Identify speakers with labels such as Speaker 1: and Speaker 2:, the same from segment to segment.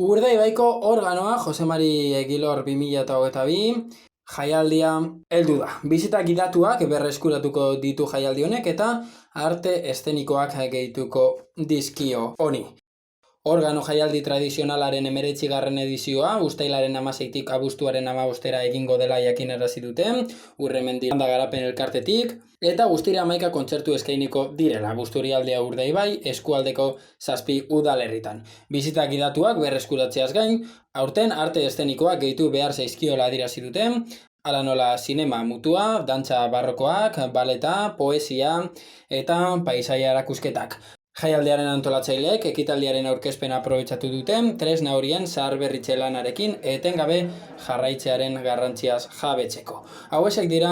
Speaker 1: Urdaibaiko organoa Jose Mari Egilor 2022 jaialdia heldu da. Bisita gidatuak berreskuratuko ditu jaialdi honek eta arte eszenikoak gehituko dizkio honi. Organo jaialdi tradizionalaren 19. edizioa uztailaren 16tik abuztuaren 15 egingo dela jakinarazi dute, Urremendi Landa Garapen Elkartetik, eta guztira 11 kontzertu eskainiko direla Busturialdea Urdaibai eskualdeko 7 udalerritan. Bisita gidatuak berreskuratzeaz gain, aurten arte eszenikoak gehitu behar zaizkiola adierazi dute, hala nola sinema mutua, dantza barrokoak, baleta, poesia eta paisaia erakusketak. Jaialdiaren antolatzaileek ekitaldiaren aurkezpena aprobetxatu duten, tresna horien zaharberritze lanarekin etengabe jarraitzearen garrantziaz jabetzeko. Hauexek dira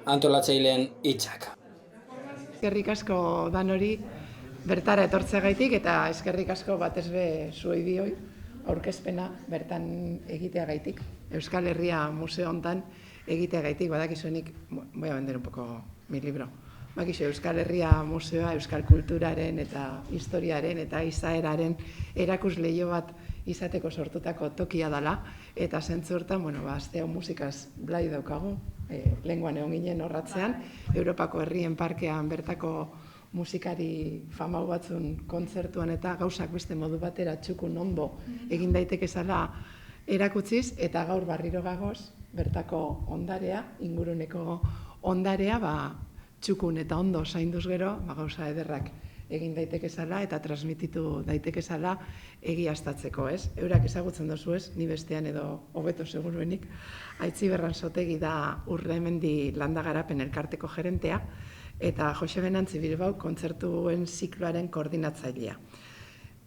Speaker 1: antolatzaileen hitzak.
Speaker 2: Eskerrik asko danori bertara etortzeagaitik eta eskerrik asko batez be zuei bioi aurkezpena bertan egiteagaitik. Euskal Herria Museo hontan egiteagaitik, badakizuenik, voy a vender un poco mi libro. Bakizu, Euskal Herria Museoa, Euskal Kulturaren eta historiaren eta izaeraren erakusleio bat izateko sortutako tokia dela, eta zentzu hortan, azte hau musikaz blai daukagu, lenguan egon ginen horratzean, Europako Herrien Parkean bertako musikari famau batzun kontzertuan eta gauzak beste modu batera txukun ondo egin daitekezala erakutziz, eta gaur barriro gagoz, bertako ondarea, inguruneko ondarea, txukun eta ondo zainduz gero, gauza ederrak egin daitekezala eta transmititu daitekezala egiaztatzeko, ez? Eurak ezagutzen dozu ez, ni bestean edo hobeto seguruenik, Aitziber Ranzotegi da Urremendi Landa Garapen Elkarteko gerentea eta Jose Benantzi Bilbao kontzertuen zikloaren koordinatzailea.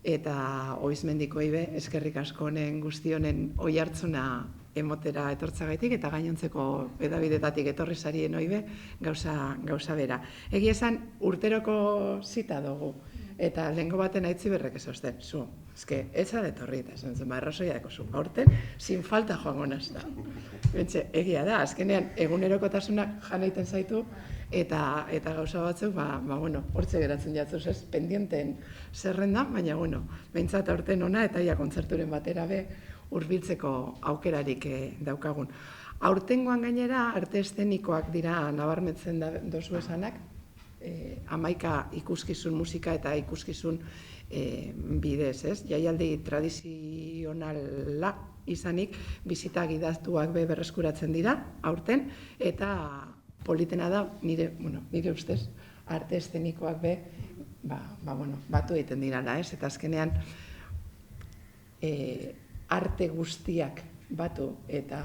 Speaker 2: Eta Oizmendiko ibe, eskerrik asko honen guztionen oihartzuna emotera etortzagaitik eta gainontzeko edabidetatik etorri sarien oibe gauza bera. Egia esan urteroko zita dugu eta lehengo baten Aitziberrek ezosten, zu, eske, etza detorri eta esan zen, errazoia deko zu, aurten, sin falta joango nazta. Bentxe, egia da, azkenean egunerokotasunak jan egiten zaitu eta gauza batzuk, hortze geratzen jatzuz ez, pendienten zerrenda, baina, behintzat aurten ona eta ia kontzerturen batera be, hurbiltzeko aukerarik daukagun. Aurtengoan gainera, arte eszenikoak dira nabarmentzen dozu esanak, 11 ikuskizun musika eta ikuskizun bidez, ez? Jaialdi tradizionala izanik, bisita gidatuak berreskuratzen dira, aurten, eta politena da, nire ustez, arte eszenikoak batu egiten dirala, ez? Eta azkenean, arte guztiak batu eta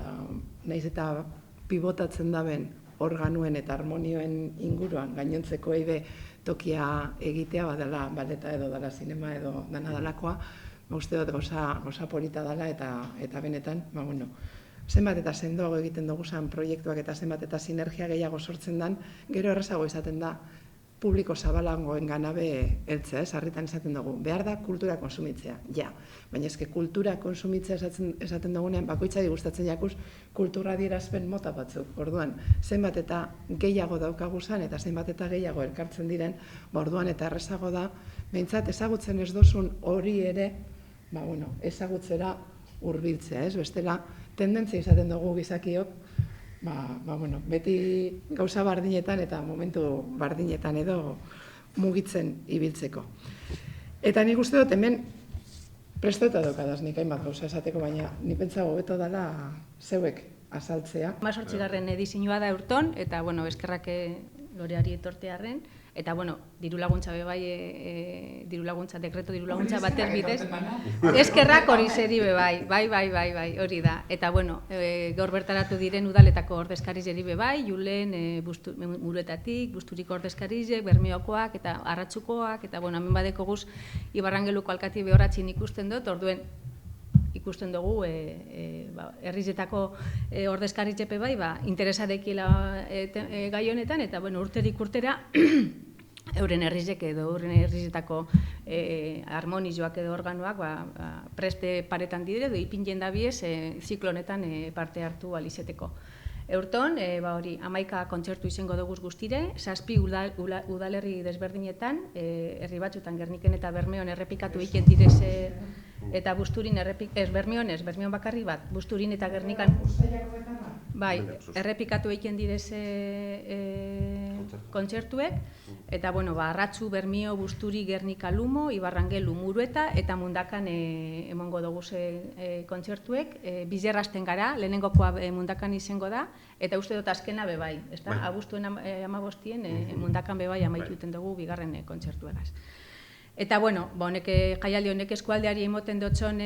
Speaker 2: nahiz eta pivotatzen daben organuen eta harmonioen inguruan gainontzeko eibe tokia egitea badela baleta edo dela sinema edo dana dalakoa, uste dut goza polita dela eta benetan, zenbat eta sendoago egiten dugu zan proiektuak eta zenbat eta sinergia gehiago sortzen dan, gero errazago izaten da publiko zabalangoen ganabe heltzea, sarritan esaten dugu, behar da kultura konsumitzea, ja. Baina eske kultura konsumitzea esaten dugunean, bakoitzari gustatzen jakuz kultura adierazpen mota batzuk. Orduan, zenbat eta gehiago daukagu zan eta zenbat eta gehiago elkartzen diren, orduan eta errezago da, behintzat ezagutzen ez dozun hori ere, ezagutzera hurbiltzea, ez? Bestela, tendentzia izaten dugu gizakiok, beti gauza bardinetan eta momentu bardinetan edo mugitzen ibiltzeko. Eta nik uste dut hemen prestatuta daukadaz nik hainbat gauza esateko, baina nik pentsago hobeto dela zeuek azaltzea.
Speaker 3: 18. edizioa da urton, eta eskerrak Loreari etortearren, eta diru laguntza bebai, dekreto diru laguntza batez bidez, eskerrak hori zeri bebai, bai, hori da. Eta gaur bertaratu diren udaletako ordezkariz eri bebai, Julen, Muruetatik, Busturiko ordezkarizek, Bermeokoak eta Arratsukoak, eta hemen badeko guz Ibarrangeluko alkati behoratzin ikusten dut, orduen ikusten dugu herrizetako ordezkaritzepe bai, interesarekila gai honetan, eta urterik urtera euren herrizek edo euren herrizetako harmonizioak edo organoak preste paretan dire, edo ipinen dabiez ziklo honetan parte hartu alizeteko. Eurton, 11 kontzertu izango dugu guztire, 7 udalerri desberdinetan, herri batzutan Gerniken eta Bermeon errepikatu egiten direz eta Busturin Bermion bakarri bat, Busturin eta Gernikan. Bai, errepikatu egiten direz kontzertuek, eta, Arratzu, Bermio, Busturi, Gernika, Lumo, Ibarrangelu, Murueta, eta Mundakan emongo dugu kontzertuek. Bizerrasten gara, lehenengokoa Mundakan izango da, eta uste dut azkena bebai, abuztuen 15 Mundakan bebai amaituten dugu bigarren kontzertuegaz. Eta, honek jaialdi honek eskualdeari emoten dutxon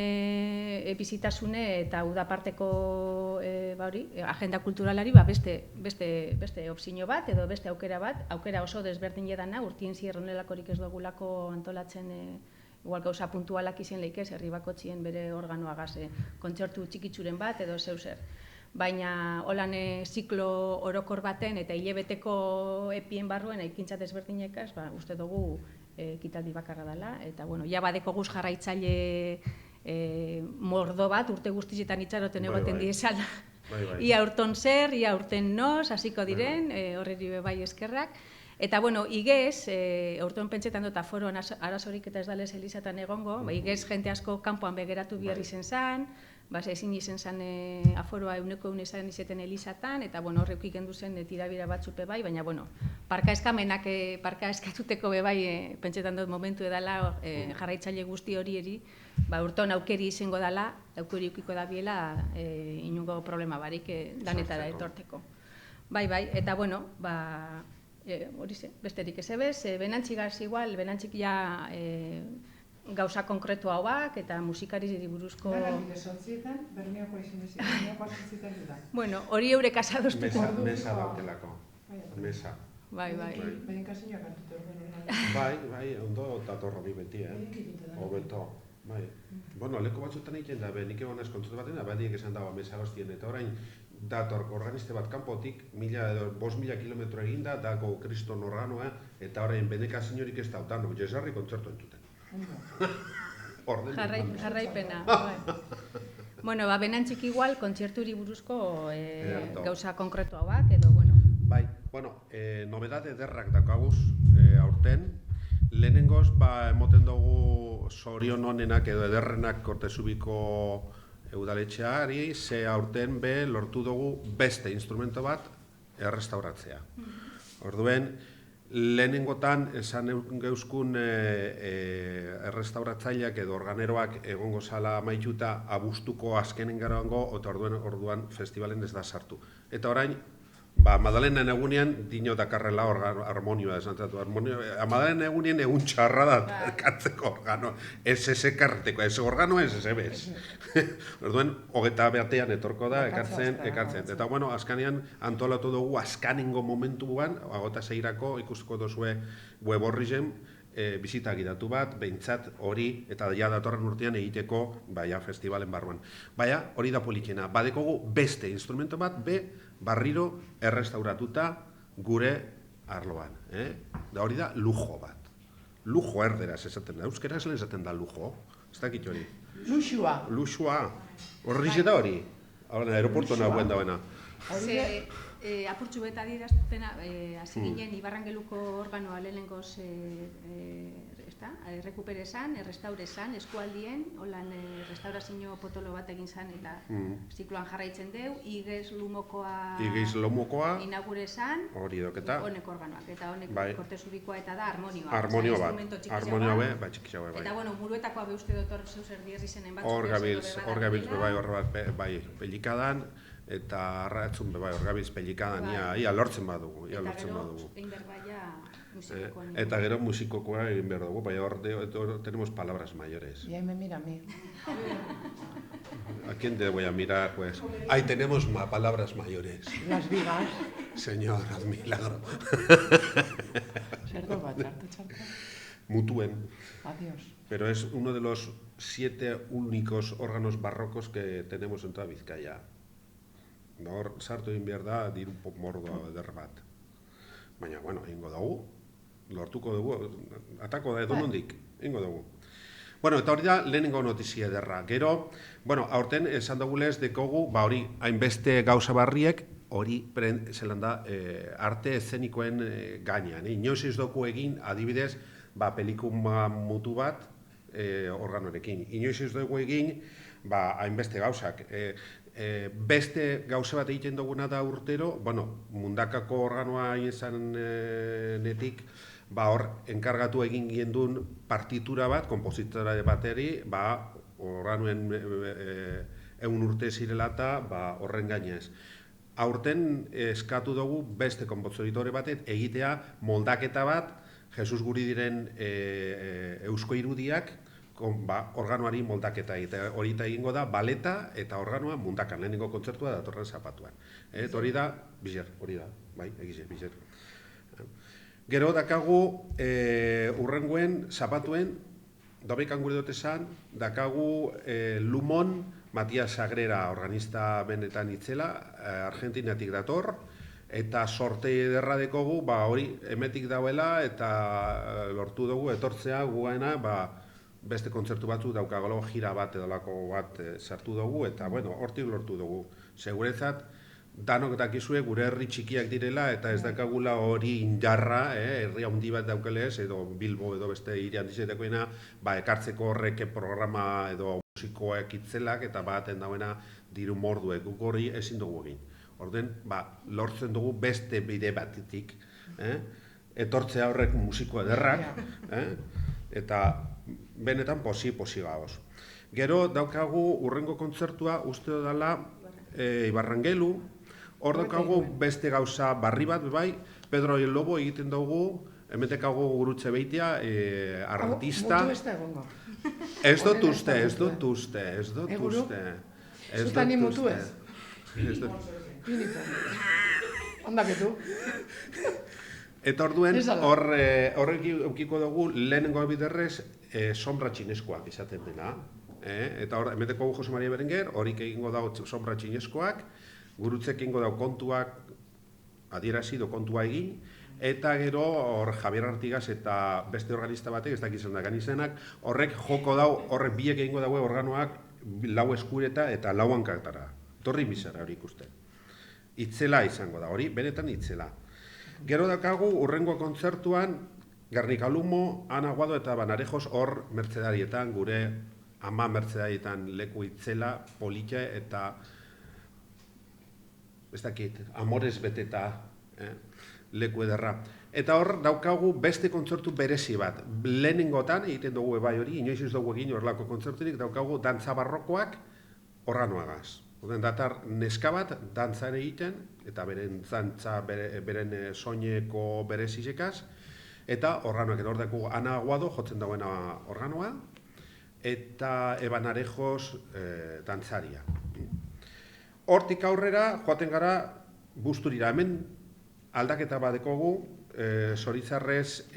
Speaker 3: bizitasune eta udaparteko agenda kulturalari beste opzio bat edo beste aukera bat, aukera oso desberdin edana, urtien zierronelakorik ez dugulako antolatzen igual gauza puntualak izen leikez, herri bakotxien bere organoagaz kontzertu txikitzuren bat edo zeuzer. Baina holan ziklo orokor baten eta hilebeteko epien barruen ekintza desberdinekaz, uste dugu ekitaldi bakarra dela, eta, ja badeko guz jarraitzaile mordo bat, urte guztietan itxaroten egoten diezala. Ia urton zer, ia urten noz, hasiko diren, horreri bai eskerrak. Eta, igez, urton pentsetan dut aforoan arazorik eta ez dalez elizatan egongo, igez jente asko kanpoan begeratu bihar izen zan, ezin izen zan aforoa euneko izan izeten elizatan, eta horrek ikendu zen tirabira batzupe bai, baina parka eskamenak parka eskatuteko bebai pentsetan dut momentu edala jarraitzaile guzti hori eri, urton aukeri izango dela, aukeri ukiko da biela inungo problema barik danetara etorteko. Bai, eta hori ze, besterik ez ebez, benantxigaz igual, benantxik ja gauza konkretu hauak eta musikari buruzko...
Speaker 2: Garatik esotzietan, Bermioko izin ezik, Bermioko asotzietan dira.
Speaker 3: Hori eurek asadoztuta.
Speaker 4: Mesa dautelako, mesa.
Speaker 3: Bai.
Speaker 2: Behin kasinak hartutu horren.
Speaker 4: Bai, ondo datorro bi beti, hobeto. Bai. Leko batzuetan egiten da, nik egon ez kontzertu baten, abadiek esan dago mesa goztien, eta orain dator organiste bat kanpotik, 5.000 kilometro eginda, dago kriston organoa, eta orain beneka senyorik ez dautan, jesarri kontzertu entuten.
Speaker 3: Jarraipena. Benantzik igual, kontzerturi buruzko gauza konkretu hauak, edo,
Speaker 4: Bai, nobedade ederrak dakaguz aurten. Lehenengoz, emoten dugu zorion honenak edo ederrenak Kortezubiko udaletxeari, ze aurten lortu dugu beste instrumento bat errestauratzea. Orduen, lehenengotan esan geuzkun errestauratzaileak edo organeroak egongo zala amaituta abuztuko azkenen garango, eta orduan festivalen ez da sartu. Eta orain, Madalena egunean dino dakarrela harmonioa esantzatu. Madalena egunean egun txarra da katzeko organo. Ez ekarteko, ez organo ez ebez. Orduen, hogeta behatean etorko da, ekartzen. Eta, azkanean antolatu dugu azkanengo momentuan, agota zeirako ikusko dozue web horri zen, bizita gidatu bat, behintzat hori, eta ja datorren urtean egiteko, festivalen barruan. Hori da politxena, badekogu beste instrumento bat, barriro errestauratuta gure arloan. Da hori da lujo bat. Lujo erderaz esaten da. Euskeraz lehen esaten da lujo. Ez dakit hori.
Speaker 2: Luxua.
Speaker 4: Luxua. Horri zeta hori. Aeroporto nahuen dauena.
Speaker 3: Apurtxu beta diraztena, hasi ginen Ibarrangeluko organoa lehenengoz errekupere zan, errestaure zan, eskualdien, holan restaurazio potolo bat egin zan, eta zikloan jarraitzen deu, Igez Lumokoa inagure zan, honek organoak, eta honek Kortezubikoa eta da harmonioa.
Speaker 4: Harmonioa bat, txikitxagoa bai.
Speaker 3: Eta, Muruetakoa uste dut hor zeuzer dierri zenen bat.
Speaker 4: Hor gabiltz bai, pelikadan, eta arratzun hor gabiltz pelikadan, ia lortzen badugu.
Speaker 3: Eta gero, egin berbaia musikokoan.
Speaker 4: Eta gero musikokoa egin behar dugu, baina hor tenemos palabras mayores.
Speaker 2: Y ahí me mira a mí.
Speaker 4: ¿A quién te voy a mirar, pues? Ahí tenemos palabras mayores.
Speaker 2: Las vigas.
Speaker 4: Señor, haz milagro.
Speaker 2: Cerdo bat, txarto.
Speaker 4: Mutuen.
Speaker 2: Adiós.
Speaker 4: Pero es uno de los 7 únicos órganos barrocos que tenemos en toda Bizkaia. Hor sartu egin behar da diru mordo eder bat. Baina, egingo dugu, lortuko dugu, atako da edonondik, egingo dugu. Eta hori da lehenengo notizia ederra. Gero, aurten esan dugulez dekogu, hori hainbeste gauza barriek, hori zelan da arte eszenikoen gainean. Inoiz ez doku egin, adibidez, pelikuma mutu bat, organorekin. Inoiz ez dugu egin, hainbeste gauzak. Beste gauza bat egiten duguna da urtero, mundakako organoa izan netik, hor enkargatu egin gendun partitura bat, kompozitora bateri, organoen 100 urte zirela eta horren gainez. Aurten eskatu dugu beste konpositore batet egitea moldaketa bat, Jesus Guridiren eusko irudiak, organoari moldaketa eta hori egingo da baleta eta organoa mundakan, lehenengo kontzertua datorren zapatuan. Hori da, bizer, hori da, bai, egize, bizer. Gero dakagu urrengoen zapatuen, dobekan gure dut esan, dakagu Lumon, Matias Sagrera organista benetan itzela, Argentinatik dator, eta sortei ederra dekogu, hori emetik dauela eta lortu dugu etortzea gugaena, beste kontzertu batzu daukagolo gira bat edolako bat sartu dugu, eta hortik lortu dugu. Seguretzat, danok dakizue gure herri txikiak direla eta ez dakagula hori indarra, herri handi bat daukelez, edo Bilbo edo beste hiri handizetekoena, ekartzeko horrek programa edo musikoak itzelak eta baten dauena diru morduek, guk hori ezin dugu egin. Orden, lortzen dugu beste bide batetik, etortzea horrek musiko ederrak, eta benetan posi gauz. Gero daukagu urrengo kontzertua uste dela Ibarrangelu, hor daukagu beste gauza barri bat, Pedro el Lobo egiten dugu, hemetekago gurutze beitia, artista...
Speaker 2: Mutu ez da egongo.
Speaker 4: Ez dut uste.
Speaker 2: Zutan ni mutu ez? Ondaketu.
Speaker 4: Eta orduen, horrek eukiko dugu lehenengo biderrez sombra txineskoak izaten dena. Eta hor, emeteko Jose Maria Berenguer, horik egingo dago sombra txineskoak, gurutzek egingo dago kontuak adierazi do kontua egin, eta gero hor Javier Artigas eta beste organista batek, ez dakizan da ganizenak, horrek joko dau, horrek biek egingo dago organoak lau eskureta eta lau hankatara. Torri bizarra hori ikusten. Itzela izango da, hori benetan itzela. Gero dakagu urrengo kontzertuan Gernika Lumo, Ana Guado eta Banarejos hor mertzedarietan, gure ama mertzedarietan leku itzela, politia eta ez dakit, amorez beteta leku ederra. Eta hor daukagu beste kontzertu berezi bat. Lehenengotan egiten dugu ebai hori, inoiz ez dugu egin horrelako kontzerturik, daukagu dantza barrokoak organoagaz. Oden datar neska bat dantzan egiten, eta beren dantza, beren soineko berezizekaz, eta organoak, eta hor daukagu Ana Aguado jotzen dauena organoa, eta Eban Arejos dantzaria. Hortik aurrera, joaten gara Busturira. Hemen aldaketa badekogu, zoritzarrez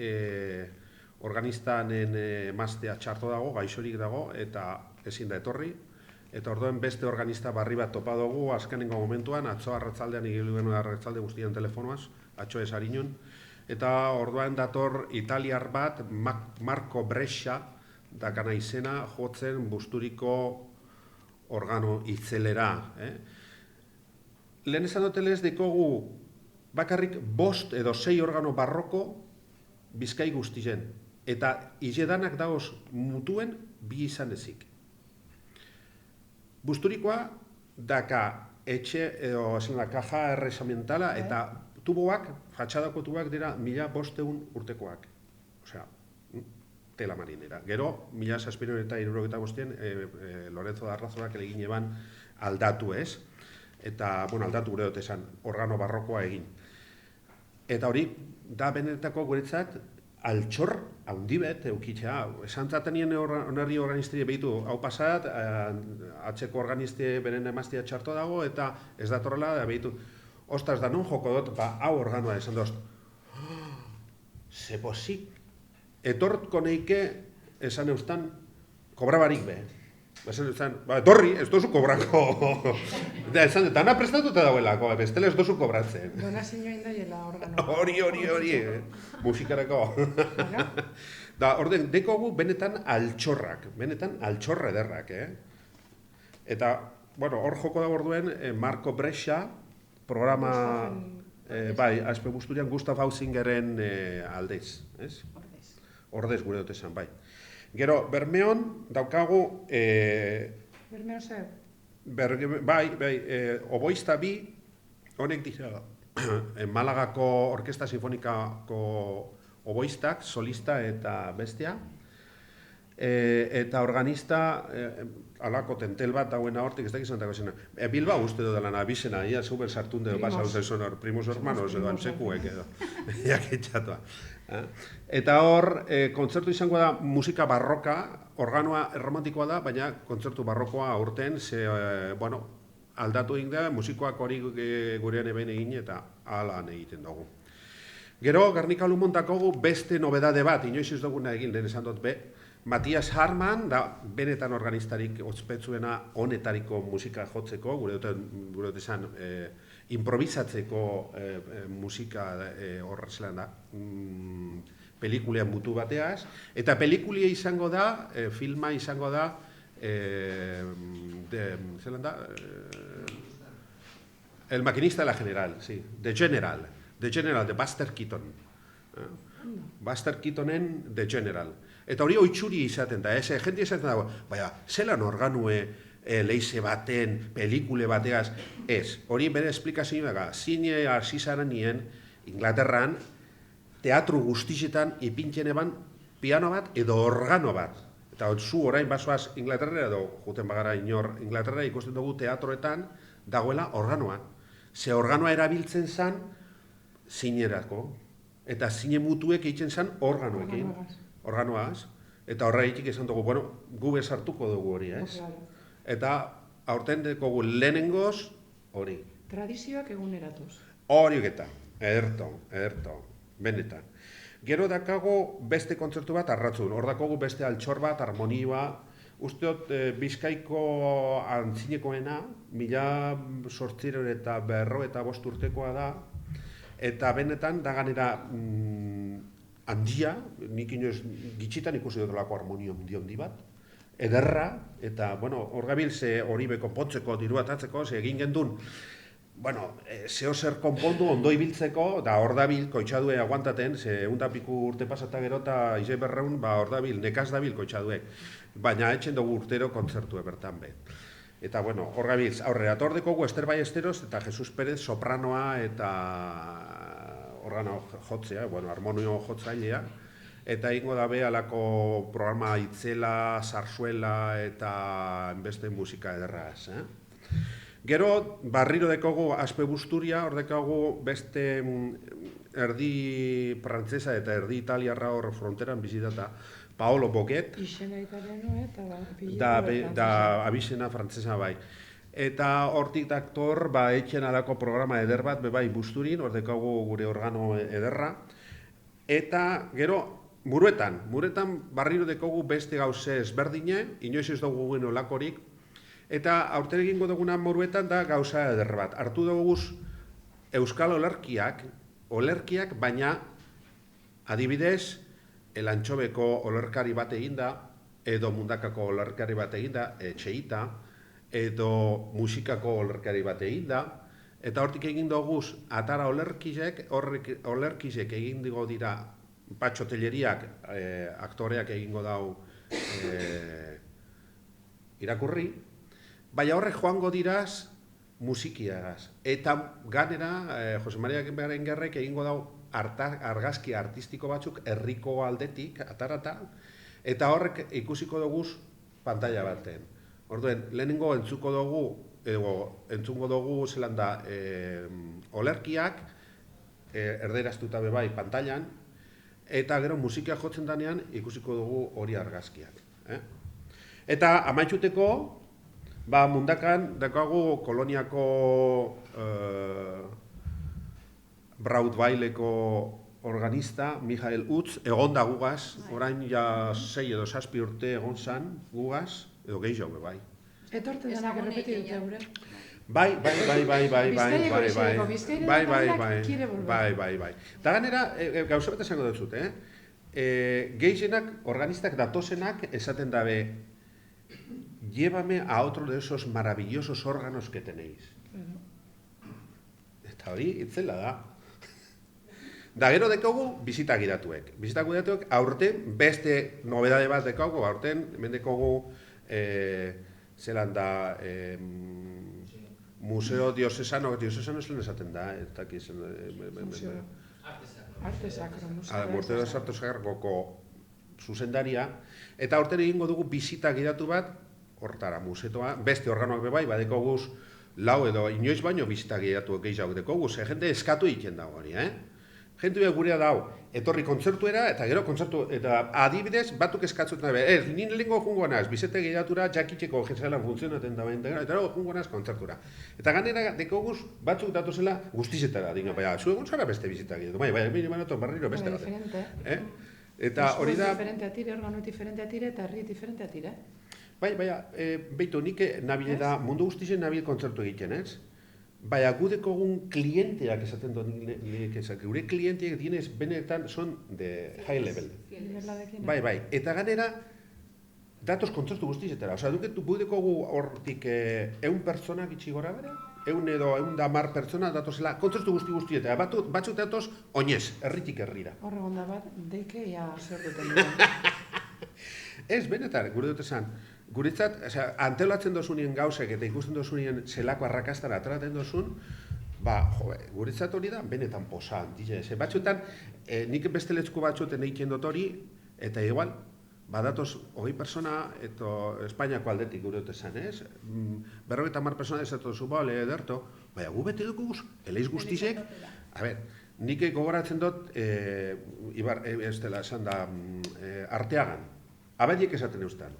Speaker 4: organistanen emaztea txarto dago, gaixorik dago, eta ezin da etorri. Eta orduan beste organista barri bat topa dugu, azkenengo momentuan, atzo arratzaldean egilu genuen arratzalde guztien telefonoaz, atxo ez harinon. Eta orduan dator italiar bat, Marco Brescia, dakana izena, jotzen Busturiko organo itzelera. Lehen esan dotelez dekogu bakarrik 5 edo 6 organo barroko Bizkai guztien. Eta izedanak dagoz mutuen bi izan ezik. Busturikoa daka etxe edo kaja erresamentala eta tuboak, fatxadako tuboak dira 1500 urtekoak. Osea, tela marinera. Gero, 1775 Lorenzo d'Arrazonak egin eban aldatu ez. Eta, aldatu gure dut esan, organo barrokoa egin. Eta hori, da benetako guretzat, altxor haundibet eukitzea. Esan zatenien onarri organistri behitu, hau pasat, atzeko organisti beren emaztia txarto dago, eta ez datorrela, da behitu, ostras, da non joko dut, hau organoa esan dozt. Ze posik, etortko neike, esan eustan, kobrabarik be. Etorri, ez dozu kobrako. Esan, dana prestatuta dauelako, bestela ez dozu kobratzen.
Speaker 2: Donazio indaiela organo.
Speaker 4: Hori, musikarako. Orden, dekogu benetan altxorrak, benetan altxorra ederrak. Eta, hor joko da orduen, Marco Brescia, programa, Aspe Busturian, Gustav Hausingeren aldez. Ordez gure dut esan, bai. Gero, Bermeon daukagu,
Speaker 2: Bermeo zer?
Speaker 4: oboista bi, honek dira, Malagako Orkesta Sinfonikako oboistak, solista eta bestia, eta organista, alako tentel bat dagoena hortik, ez da gizan dago zena. Bilbao uste dut lan abizena, ia super sartun edo basa uzen hor, primos hermanos edo antzekuek edo, jakitxatua. Eta hor, kontzertu izango da musika barroka, organoa erromantikoa da, baina kontzertu barrokoa aurten, aldatu egin da, musikoak hori gurean eben egin eta alan egiten dugu. Gero, Gernika Lumon dakogu beste nobedade bat, inoiz ez duguna egin, lehen esan dut be, Matias Harman, da benetan organistarik ospetsuena honetariko musika jotzeko, gure dut esan improvisatzeko musika horrezlan da, pelikulean mutu bateaz, eta pelikulia izango da, filma izango da, zelan da, El maquinista de la General, sí, The General, de Buster Keaton. Buster Keatonen The General. Eta hori oitxuri izaten da, jende izaten dago, baina, zelan organue leize baten, pelikule bateaz, ez. Hori bere esplikazioa da, zine hasi zaren nien, Inglaterran, teatro guztixetan ipintzen eban piano bat edo organo bat. Eta zu orain basoaz Inglaterra edo juten bagara inor Inglaterra ikusten dugu teatroetan dagoela organoa. Ze organoa erabiltzen zen zinerako. Eta zine mutuek egiten zen organoekin. Organoaz. Eta horreitik esan dugu, bueno, gu bezartuko dugu hori, ez? Eta aurten dekogu lehenengoz hori.
Speaker 2: Tradizioak eguneratuz.
Speaker 4: Hori eta, ederto, benetan. Gero dakago beste kontzertu bat arratzun, hor dakogu beste altxor bat, harmonioa, usteot Bizkaiko antzinekoena, 1800 eta 105 urtekoa da, eta benetan da ganera handia, nik inoz gitxitan ikusi dutolako harmonio handi bat, ederra, eta hor gabiltze hori konpontzeko, diru atatzeko, egin gendun, zeo zer konpondu ondo ibiltzeko, da hor dabil koitxadue aguantaten, ze piku urte pasata gero eta ize berreun, hor dabil, nekaz dabil koitxaduek. Baina etxen dugu urtero kontzertue bertan be. Eta hor gabiltz, aurrera dekogu Ester Ballesteros eta Jesus Perez sopranoa eta organo jotzea, harmonio jotzailea. Eta ingo dabe alako programa Itzela, Zarzuela eta beste musika ederraz. Gero, barriro dekogu Aspe Busturia, hor dekogu beste erdi frantzesa eta erdi italiarra hor fronteran bizitata Paolo Boquet.
Speaker 2: Ixena italiano
Speaker 4: Da abizena frantzesa bai. Eta hortik daktor, etxen alako programa eder bat, bebai Busturin, hor dekogu gure organo ederra. Eta gero, Muruetan barriro dekogu beste gauze ezberdine, inoiz ez dugu guen olakorik, eta aurten egingo duguna Muruetan da gauza eder bat. Hartu dugu euskal olerkiak, baina adibidez, Elantxobeko olerkari bat eginda, edo Mundakako olerkari bat eginda, Etxeita, edo Musikako olerkari bat eginda, eta hortik egin dugu atara olerkizek egin dugu dira Patxo Telleriak, aktoreak egingo dau irakurri, baina horrek joango diraz musikiagaz. Eta ganera, Jose Maria Berengerrek egingo dau argazki artistiko batzuk herriko aldetik, atarata, eta horrek ikusiko dugu pantalla baten. Orduen, lehenengo entzungo dugu zelan da olerkiak, erderaztuta bebai pantailan, eta gero musika jotzen danean ikusiko dugu hori argazkiak. Eta amaitxuteko, Mundakan dakagu koloniako Brautbaileko organista, Mijael Utz, egon da gugaz, orain ja 6 edo 7 urte egon zan gugaz, edo gehiago bai.
Speaker 2: Etorten denak errepeti dute gure.
Speaker 4: Bai. Da ganera, gauza bat esango dut zut, gehienak, organistak datozenak esaten dabe, llévame a otro de esos maravillosos órganos que tenéis. Eta hori, itzela da. Da gero dekogu bizita gidatuek. Bizita gidatuek aurten beste nobedade bat dekogu, aurten hemen dekogu zelan da Museo Diocesano zelen esaten da, ez dakiz...
Speaker 2: Arte Sacro,
Speaker 4: Museo Sakroko zuzendaria, eta aurten egingo dugu bizita gidatu bat, hortara, musetoa, beste organoak bebai, badekoguz lau edo inoiz baino bizita gidatu gehiago dekoguz, jende eskatu egiten dago hori, Jentu gurea dau, etorri kontzertuera, eta gero kontzertu, eta adibidez, batuk eskatzen da, ez, nien lehenko jungo naz, bizete gidatura jakitxeko jezalan funtzionaten da, eta gero jungo naz kontzertura. Eta ganera, dekoguz, batzuk datuzela guztizetara, dingo, baina, zuegun zara beste bizita gidatu, baina, barriro beste bat. Eta hori da...
Speaker 2: Diferente atire, organo diferente atire, eta herri diferente atire.
Speaker 4: Baina, beitu, nik nabile da, mundu guztizen nabile kontzertu egiten, ez? Baina, gudekogun klienteak esaten dut, gure klienteak dienez benetan son de high level. Bai, eta ganera, datos kontzertu guztizetara. Osa, gudekogu hortik 100 pertsonak itxi gora bera, 100 edo 110 pertsona datozela kontzertu guztietara. Batzuk datoz oinez, herritik herrira.
Speaker 2: Horregon da bat, deike ja zer duten dira.
Speaker 4: Ez, benetan, gure dut esan, guretzat, antolatzen dozunien gauzek eta ikusten dozunien zelako arrakastara atraten dozun, guretzat hori da, benetan posa handia. Batzuetan, nik beste letzko batzuetan egiten dut hori, eta igual, badatoz 20 persona, eta Espainiako aldetik gure dut esan, ez? 50 persona ez dut zu, ederto, baina gu bete dukuz, eleiz guztizek, nik gogoratzen dut, ez dela esan da, Arteagan, abadiek esaten eustan,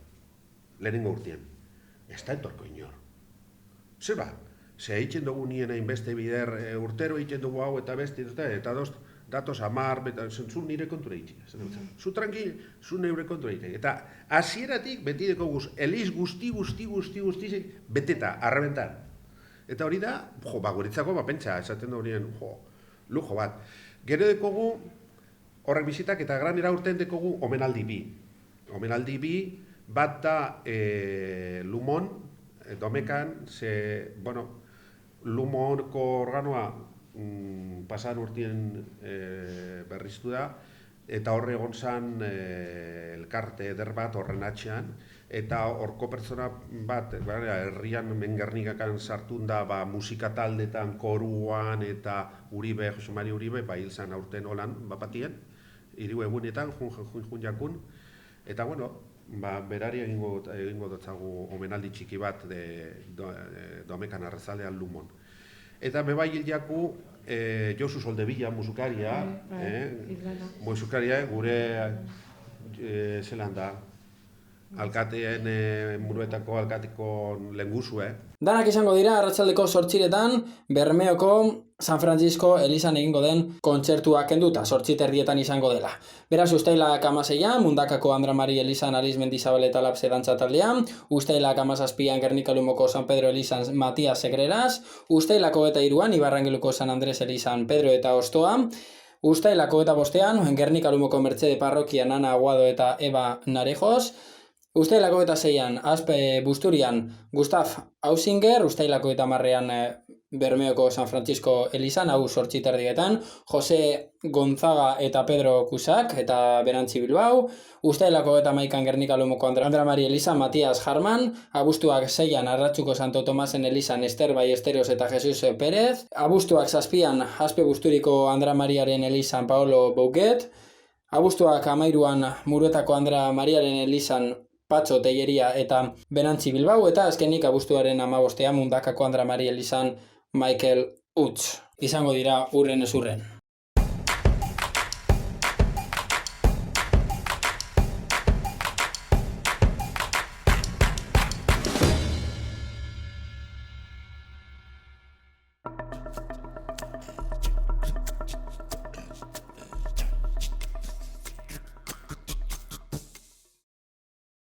Speaker 4: lehenengo urtean, ez da entorko inor. Zer ba, ze egiten dugu nien hainbeste bider urtero egiten dugu hau eta beste, eta datos 10, zu nire kontura egiten. Zu tranquil, zu neure kontura egiten. Eta hasieratik beti deko guz, eliz guzti, beteta, arrebentan. Eta hori da, guretzako, pentsa, esaten da horien, lujo bat. Gero dekogu, horrek bizitak eta granera urtean dekogu omenaldi bi. Omenaldi bi, bat da Lumon, Domekan, Lumonko organoa pasan urtien berriztu da, eta horre egon zan elkarte eder bat horren atxean, eta horko pertsona bat, herrian Mengernigakan sartun da musika taldetan, koruan, eta Uribe, Jose Mari Uribe, hil zan aurten holan, batien, hiru egunetan, jun jakun, eta berari egingo dutzagu omenaldi txiki bat Domekan Arrazalean Lumon. Eta bebai hiljaku Josu Soldevilla, musukaria, gure zelan da, alkateen muruetako alkateko lehengusue.
Speaker 1: Danak izango dira arratsaldeko 8etan Bermeoko San Francisco elizan egingo den kontzertua kenduta, 8:30 izango dela. Beraz, uztailak 16 Mundakako Andra Mari elizan Aliz Mendizabal Lapse dantza taldea, uztailak 17 Gernika Lumoko San Pedro elizan Matias Segreras, uztailak 23 Ibarrangeluko San Andres elizan Pedro eta Ostoa, uztailak 25 Gernika Lumoko Mertzede Parrokian Ana Aguado eta Eba Narejos, Uztailako eta 6an, Aspe Busturian, Gustaf Ausinger, Uztailako eta 10an Bermeoko San Francisco elizan, hau 8:30, Jose Gonzaga eta Pedro Cusack eta Berantzi Bilbao, Uztailako eta 11an Gernika Lumoko Andra Mari elizan, Matias Jarman, abuztuak 6an Arratsuko Santo Tomasen elizan, Ester Ballesteros eta Jesus Pérez, abuztuak 7an Aspe Busturiko Andra Mariaren elizan, Paolo Bouquet, abuztuak 13an Muruetako Andra Mariaren elizan, Patxo Telleria eta Berantzi Bilbao, eta azkenik abuztuaren 15 Mundakako Andra Mari elizan Michael Utz. Izango dira urren ez urren.